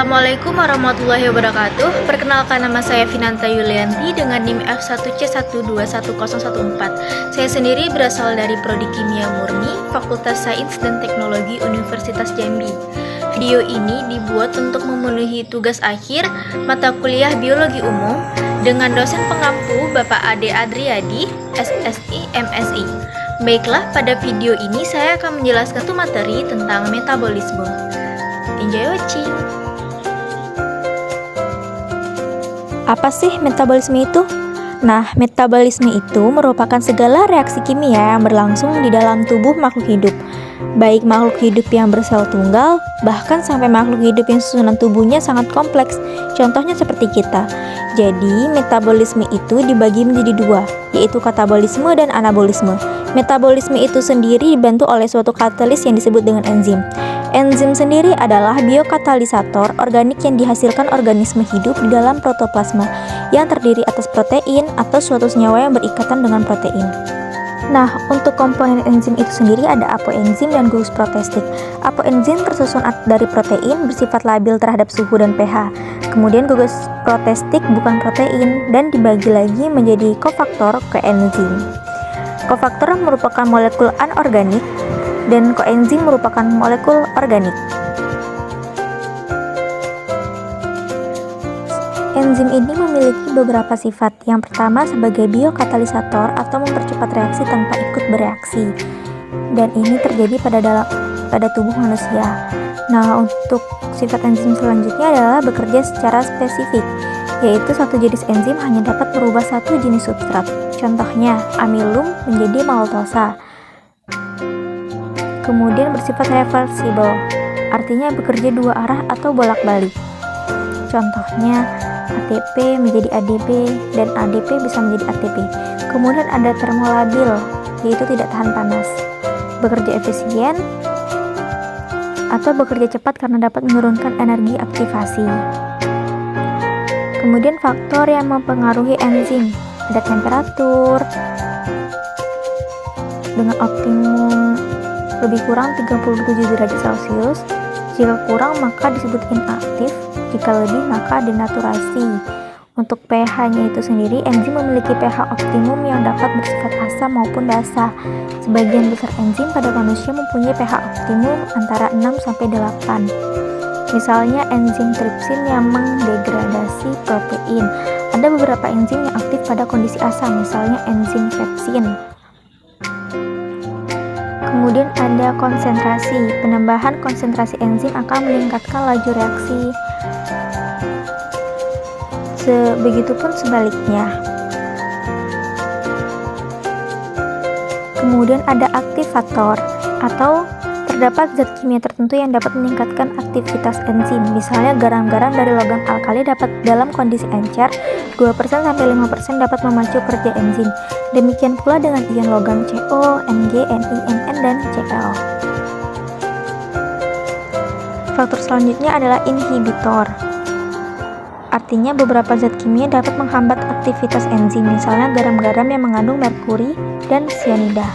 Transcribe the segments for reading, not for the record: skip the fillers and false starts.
Assalamualaikum warahmatullahi wabarakatuh. Perkenalkan, nama saya Finanta Yulianti dengan NIM F1C121014. Saya sendiri berasal dari Prodi Kimia Murni, Fakultas Sains dan Teknologi Universitas Jambi. Video ini dibuat untuk memenuhi tugas akhir mata kuliah Biologi Umum dengan dosen pengampu Bapak Ade Adriadi, SSI, MSI. Baiklah, pada video ini saya akan menjelaskan materi tentang metabolisme. Enjoy watching! Apa sih metabolisme itu? Nah, metabolisme itu merupakan segala reaksi kimia yang berlangsung di dalam tubuh makhluk hidup, baik makhluk hidup yang bersel tunggal, bahkan sampai makhluk hidup yang susunan tubuhnya sangat kompleks, contohnya seperti kita. Jadi, metabolisme itu dibagi menjadi dua, yaitu katabolisme dan anabolisme. Metabolisme itu sendiri dibantu oleh suatu katalis yang disebut dengan enzim. Enzim sendiri adalah biokatalisator organik yang dihasilkan organisme hidup di dalam protoplasma yang terdiri atas protein atau suatu senyawa yang berikatan dengan protein. Nah, untuk komponen enzim itu sendiri ada apoenzim dan gugus protestik. Apoenzim tersusun dari protein bersifat labil terhadap suhu dan pH. Kemudian gugus protestik bukan protein dan dibagi lagi menjadi kofaktor koenzim. Kofaktor merupakan molekul anorganik dan koenzim merupakan molekul organik. Enzim ini memiliki beberapa sifat. Yang pertama sebagai biokatalisator atau mempercepat reaksi tanpa ikut bereaksi. Dan ini terjadi pada tubuh manusia. Nah, untuk sifat enzim selanjutnya adalah bekerja secara spesifik, yaitu satu jenis enzim hanya dapat merubah satu jenis substrat. Contohnya, amilum menjadi maltosa. Kemudian bersifat reversible, artinya bekerja dua arah atau bolak-balik. Contohnya, ATP menjadi ADP dan ADP bisa menjadi ATP. Kemudian ada termolabil, yaitu tidak tahan panas, bekerja efisien atau bekerja cepat karena dapat menurunkan energi aktivasi. Kemudian faktor yang mempengaruhi enzim, ada temperatur dengan optimum lebih kurang 37 derajat Celcius. Jika kurang maka disebut inaktif, jika lebih maka denaturasi. Untuk pH-nya itu sendiri, enzim memiliki pH optimum yang dapat bersifat asam maupun basa. Sebagian besar enzim pada manusia mempunyai pH optimum antara 6-8. Misalnya enzim tripsin yang mendegradasi protein. Ada beberapa enzim yang aktif pada kondisi asam, misalnya enzim pepsin. Kemudian ada konsentrasi. Penambahan konsentrasi enzim akan meningkatkan laju reaksi. Begitupun sebaliknya. Kemudian ada aktivator atau terdapat zat kimia tertentu yang dapat meningkatkan aktivitas enzim. Misalnya garam-garam dari logam alkali dapat dalam kondisi encer 2%-5% dapat memacu kerja enzim. Demikian pula dengan ion logam CO, Mg, Ni, Mn, dan Cl. Faktor selanjutnya adalah inhibitor. Artinya beberapa zat kimia dapat menghambat aktivitas enzim, misalnya garam-garam yang mengandung merkuri dan sianida.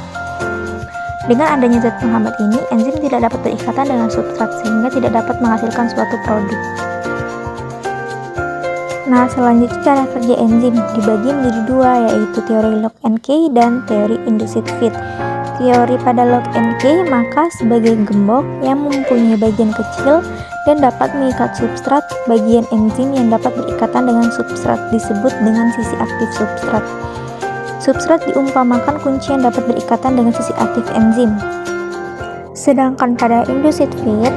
Dengan adanya zat penghambat ini, enzim tidak dapat berikatan dengan substrat sehingga tidak dapat menghasilkan suatu produk. Nah, selanjutnya cara kerja enzim dibagi menjadi dua, yaitu teori lock and key dan teori induced fit. Teori pada lock and key maka sebagai gembok yang mempunyai bagian kecil dan dapat mengikat substrat, bagian enzim yang dapat berikatan dengan substrat disebut dengan sisi aktif substrat. Substrat diumpamakan kunci yang dapat berikatan dengan sisi aktif enzim. Sedangkan pada induced fit,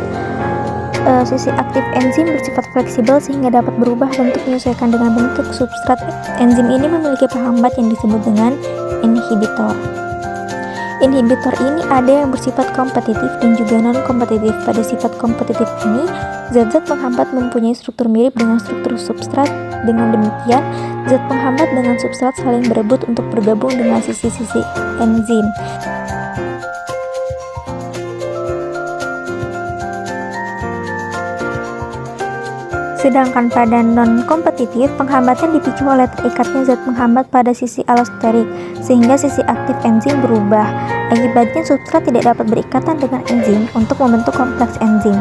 sisi aktif enzim bersifat fleksibel sehingga dapat berubah bentuk menyesuaikan dengan bentuk substrat. Enzim ini memiliki penghambat yang disebut dengan inhibitor. Inhibitor ini ada yang bersifat kompetitif dan juga non-kompetitif. Pada sifat kompetitif ini, zat-zat penghambat mempunyai struktur mirip dengan struktur substrat. Dengan demikian, zat penghambat dengan substrat saling berebut untuk bergabung dengan sisi-sisi enzim. Sedangkan pada non-kompetitif, penghambatan dipicu oleh terikatnya zat penghambat pada sisi allosterik, sehingga sisi aktif enzim berubah. Akibatnya substrat tidak dapat berikatan dengan enzim untuk membentuk kompleks enzim.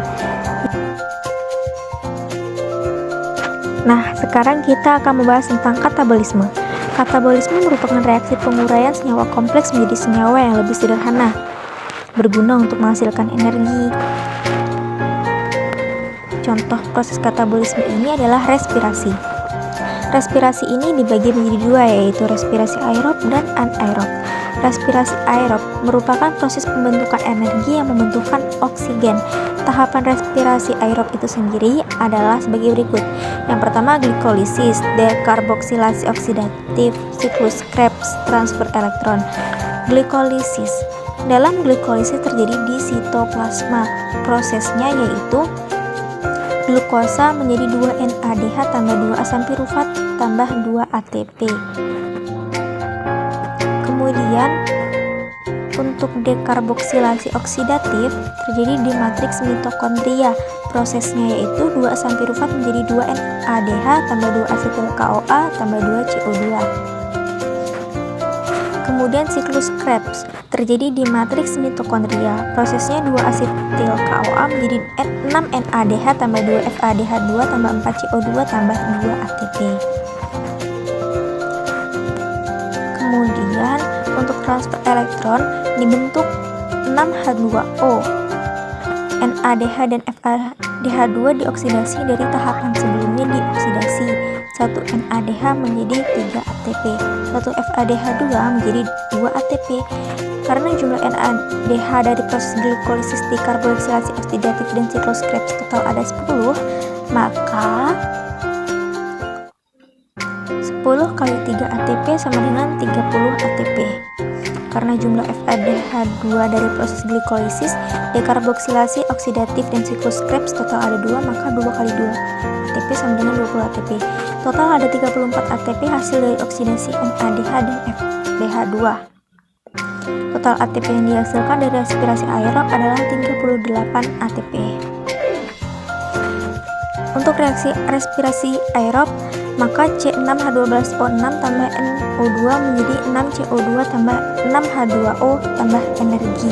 Nah, sekarang kita akan membahas tentang katabolisme. Katabolisme merupakan reaksi penguraian senyawa kompleks menjadi senyawa yang lebih sederhana, berguna untuk menghasilkan energi. Contoh proses katabolisme ini adalah respirasi. Respirasi ini dibagi menjadi dua, yaitu respirasi aerob dan anaerob. Respirasi aerob merupakan proses pembentukan energi yang membutuhkan oksigen. Tahapan respirasi aerob itu sendiri adalah sebagai berikut. Yang pertama, glikolisis, dekarboksilasi oksidatif, siklus Krebs, transfer elektron. Glikolisis. Dalam glikolisis terjadi di sitoplasma. Prosesnya yaitu glukosa menjadi 2 NADH tambah 2 asam pirufat tambah 2 ATP. Kemudian untuk dekarboksilasi oksidatif terjadi di matriks mitokondria. Prosesnya yaitu 2 asam pirufat menjadi 2 NADH tambah 2 asetil CoA tambah 2 CO2. Kemudian siklus Krebs terjadi di matriks mitokondria. Prosesnya 2 asetil CoA menjadi 6 NADH tambah 2 FADH2 tambah 4 CO2 tambah 2 ATP. Kemudian untuk transfer elektron dibentuk 6H2O. NADH dan FADH2 dioksidasi dari tahapan sebelumnya dioksidasi. 1 NADH menjadi 3 ATP. 1 FADH2 menjadi 2 ATP. Karena jumlah NADH dari proses glikolisis, dekarboksilasi oksidatif dan siklus Krebs total ada 10, maka 10 kali 3 ATP sama dengan 30 ATP. Karena jumlah FADH2 dari proses glikolisis, dekarboksilasi oksidatif dan siklus Krebs total ada 2, maka 2 kali 2 ATP sama dengan 20 ATP. Total ada 34 ATP hasil dari oksidasi NADH dan FADH2. Total ATP yang dihasilkan dari respirasi aerob adalah 38 ATP. Untuk reaksi respirasi aerob, maka C6H12O6 tambah NO2 menjadi 6CO2 tambah 6H2O tambah energi.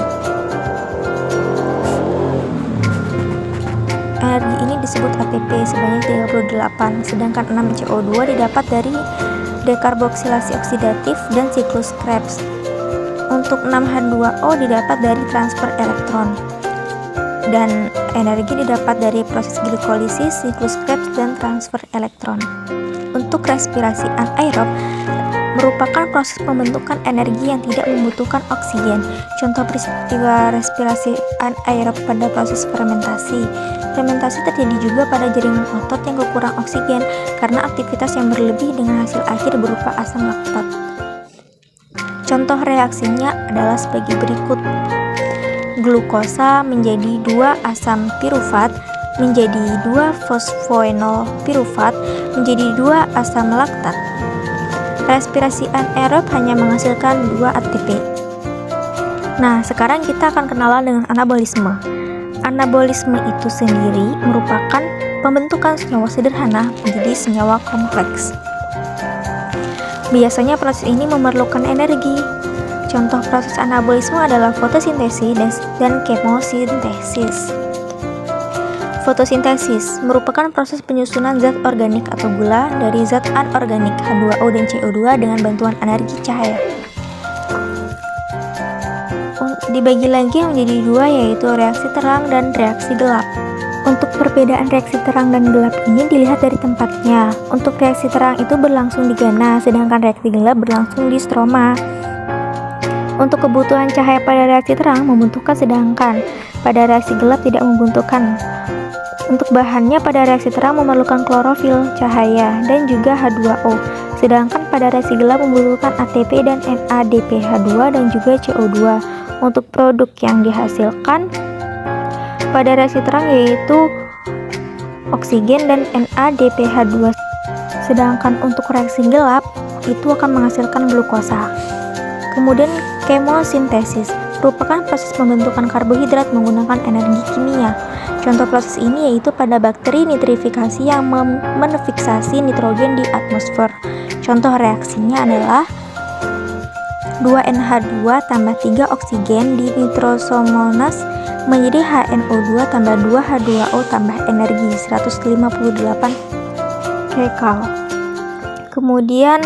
Energi ini disebut ATP sebanyak 38, sedangkan 6CO2 didapat dari dekarboksilasi oksidatif dan siklus Krebs. Untuk 6H2O didapat dari transfer elektron. Dan energi didapat dari proses glikolisis, siklus Krebs, dan transfer elektron. Untuk respirasi anaerob merupakan proses pembentukan energi yang tidak membutuhkan oksigen. Contoh peristiwa respirasi anaerob pada proses fermentasi. Fermentasi terjadi juga pada jaringan otot yang kurang oksigen karena aktivitas yang berlebih dengan hasil akhir berupa asam laktat. Contoh reaksinya adalah sebagai berikut. Glukosa menjadi 2 asam pirufat menjadi 2 fosfoenol pirufat menjadi 2 asam laktat. Respirasi anaerob hanya menghasilkan 2 ATP. Nah, sekarang kita akan kenalan dengan anabolisme. Anabolisme itu sendiri merupakan pembentukan senyawa sederhana menjadi senyawa kompleks. Biasanya proses ini memerlukan energi. Contoh proses anabolisme adalah fotosintesis dan kemosintesis. Fotosintesis merupakan proses penyusunan zat organik atau gula dari zat anorganik H2O dan CO2 dengan bantuan energi cahaya. Dibagi lagi menjadi dua, yaitu reaksi terang dan reaksi gelap. Untuk perbedaan reaksi terang dan gelap ini dilihat dari tempatnya. Untuk reaksi terang itu berlangsung di gana, sedangkan reaksi gelap berlangsung di stroma. Untuk kebutuhan cahaya pada reaksi terang membutuhkan, sedangkan pada reaksi gelap tidak membutuhkan. Untuk bahannya pada reaksi terang memerlukan klorofil, cahaya, dan juga H2O. Sedangkan pada reaksi gelap membutuhkan ATP dan NADPH2 dan juga CO2. Untuk produk yang dihasilkan pada reaksi terang yaitu oksigen dan NADPH2. Sedangkan untuk reaksi gelap itu akan menghasilkan glukosa. Kemudian kemosintesis merupakan proses pembentukan karbohidrat menggunakan energi kimia. Contoh proses ini yaitu pada bakteri nitrifikasi yang menfiksasi nitrogen di atmosfer. Contoh reaksinya adalah 2NH2 tambah 3 oksigen di nitrosomonas menjadi HNO2 tambah 2H2O tambah energi 158 cekal. Kemudian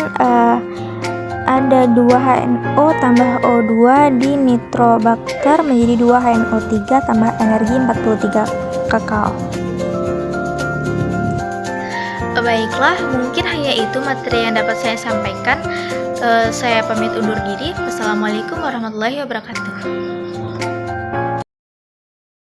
ada 2HNO tambah O2 di nitrobakter menjadi 2HNO3 tambah energi 43 kakal. Baiklah, mungkin hanya itu materi yang dapat saya sampaikan. Saya pamit undur diri. Wassalamualaikum warahmatullahi wabarakatuh.